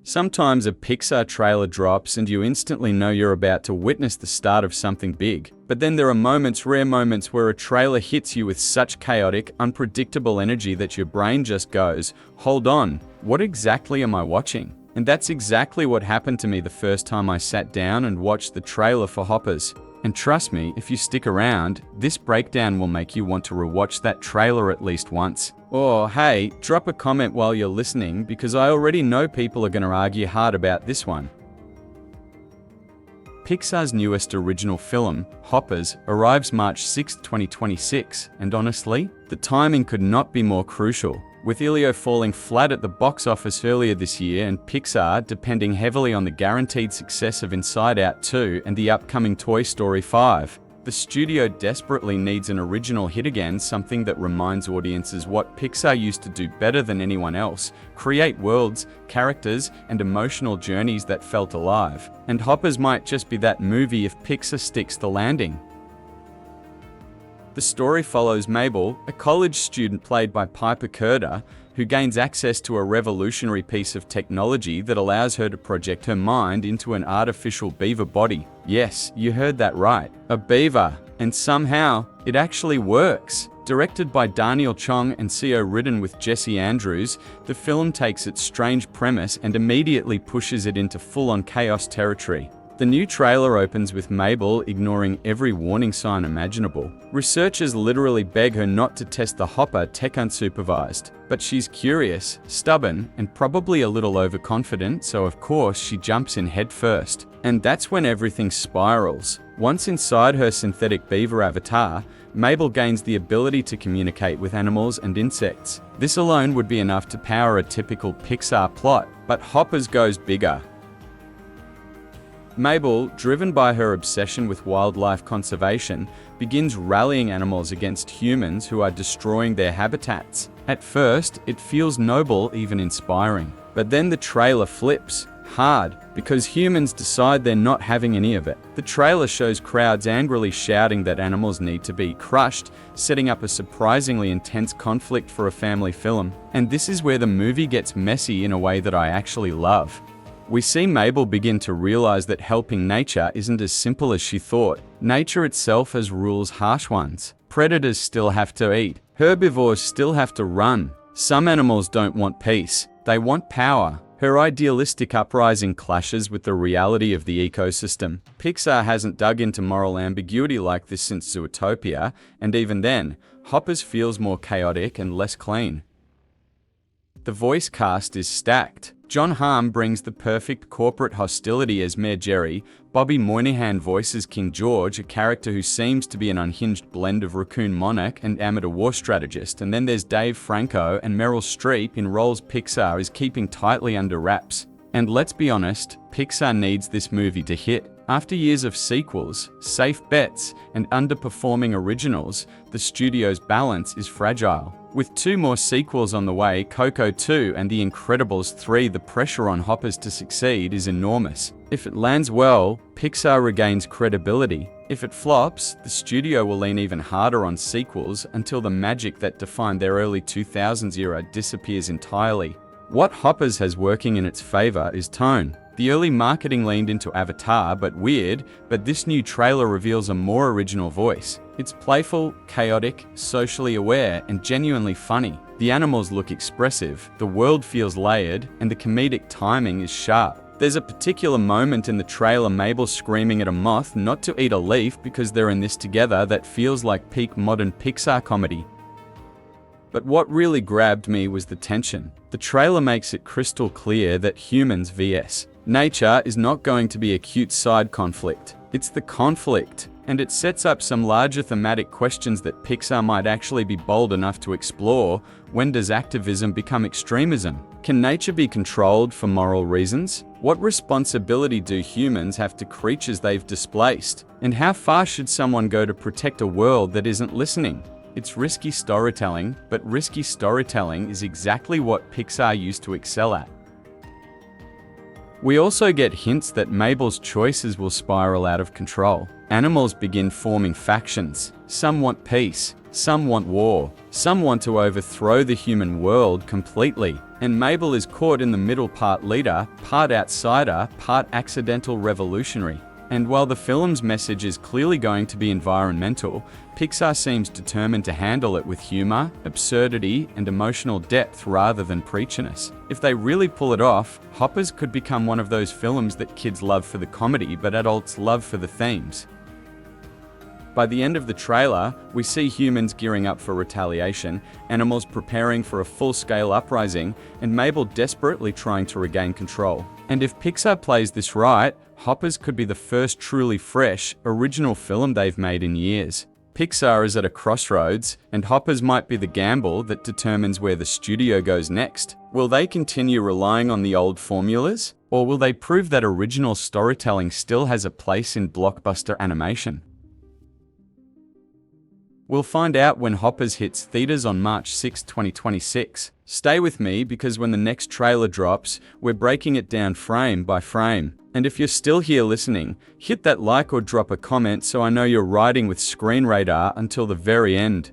Sometimes a Pixar trailer drops and you instantly know you're about to witness the start of something big. But then there are moments, rare moments, where a trailer hits you with such chaotic, unpredictable energy that your brain just goes, "Hold on, what exactly am I watching?" And that's exactly what happened to me the first time I sat down and watched the trailer for Hoppers. And trust me, if you stick around, this breakdown will make you want to rewatch that trailer at least once. Or hey, drop a comment while you're listening, because I already know people are going to argue hard about this one. Pixar's newest original film, Hoppers, arrives March 6, 2026, and honestly, the timing could not be more crucial. With Elio falling flat at the box office earlier this year and Pixar depending heavily on the guaranteed success of Inside Out 2 and the upcoming Toy Story 5, the studio desperately needs an original hit again, something that reminds audiences what Pixar used to do better than anyone else: create worlds, characters, and emotional journeys that felt alive. And Hoppers might just be that movie if Pixar sticks the landing. The story follows Mabel, a college student played by Curda, who gains access to a revolutionary piece of technology that allows her to project her mind into an artificial beaver body. Yes, you heard that right, a beaver. And somehow, it actually works. Directed by Daniel Chong and CO written with Jesse Andrews, the film takes its strange premise and immediately pushes it into full-on chaos territory. The new trailer opens with Mabel ignoring every warning sign imaginable. Researchers literally beg her not to test the hopper tech unsupervised. But she's curious, stubborn, and probably a little overconfident, so of course she jumps in head first. And that's when everything spirals. Once inside her synthetic beaver avatar, Mabel gains the ability to communicate with animals and insects. This alone would be enough to power a typical Pixar plot, but Hoppers goes bigger. Mabel, driven by her obsession with wildlife conservation, begins rallying animals against humans who are destroying their habitats. At first, it feels noble, even inspiring. But then the trailer flips hard, because humans decide they're not having any of it. The trailer shows crowds angrily shouting that animals need to be crushed, setting up a surprisingly intense conflict for a family film. And this is where the movie gets messy in a way that I actually love. We see Mabel begin to realize that helping nature isn't as simple as she thought. Nature itself has rules, harsh ones. Predators still have to eat. Herbivores still have to run. Some animals don't want peace. They want power. Her idealistic uprising clashes with the reality of the ecosystem. Pixar hasn't dug into moral ambiguity like this since Zootopia, and even then, Hoppers feels more chaotic and less clean. The voice cast is stacked. Hamm brings the perfect corporate hostility as Mayor Jerry. Bobby Moynihan voices King George, a character who seems to be an unhinged blend of raccoon monarch and amateur war strategist. And then there's Dave Franco and Meryl Streep in roles Pixar is keeping tightly under wraps. And let's be honest, Pixar needs this movie to hit. After years of sequels, safe bets, and underperforming originals, the studio's balance is fragile. With 2 more sequels on the way, Coco 2 and The Incredibles 3, the pressure on Hoppers to succeed is enormous. If it lands well, Pixar regains credibility. If it flops, the studio will lean even harder on sequels until the magic that defined their early 2000s era disappears entirely. What Hoppers has working in its favor is tone. The early marketing leaned into Avatar, but this new trailer reveals a more original voice. It's playful, chaotic, socially aware, and genuinely funny. The animals look expressive, the world feels layered, and the comedic timing is sharp. There's a particular moment in the trailer Mabel screaming at a moth not to eat a leaf because they're in this together that feels like peak modern Pixar comedy. But what really grabbed me was the tension. The trailer makes it crystal clear that humans vs. nature is not going to be a cute side conflict. It's the conflict. And it sets up some larger thematic questions that Pixar might actually be bold enough to explore. When does activism become extremism? Can nature be controlled for moral reasons? What responsibility do humans have to creatures they've displaced? And how far should someone go to protect a world that isn't listening? It's risky storytelling, but risky storytelling is exactly what Pixar used to excel at. We also get hints that Mabel's choices will spiral out of control. Animals begin forming factions. Some want peace, some want war, some want to overthrow the human world completely. And Mabel is caught in the middle, part leader, part outsider, part accidental revolutionary. And while the film's message is clearly going to be environmental, Pixar seems determined to handle it with humor, absurdity, and emotional depth rather than preachiness. If they really pull it off, Hoppers could become one of those films that kids love for the comedy but adults love for the themes. By the end of the trailer, we see humans gearing up for retaliation, animals preparing for a full-scale uprising, and Mabel desperately trying to regain control. And if Pixar plays this right, Hoppers could be the first truly fresh, original film they've made in years. Pixar is at a crossroads, and Hoppers might be the gamble that determines where the studio goes next. Will they continue relying on the old formulas, or will they prove that original storytelling still has a place in blockbuster animation? We'll find out when Hoppers hits theaters on March 6, 2026. Stay with me because when the next trailer drops, we're breaking it down frame by frame. And if you're still here listening, hit that like or drop a comment so I know you're riding with Screen Radar until the very end.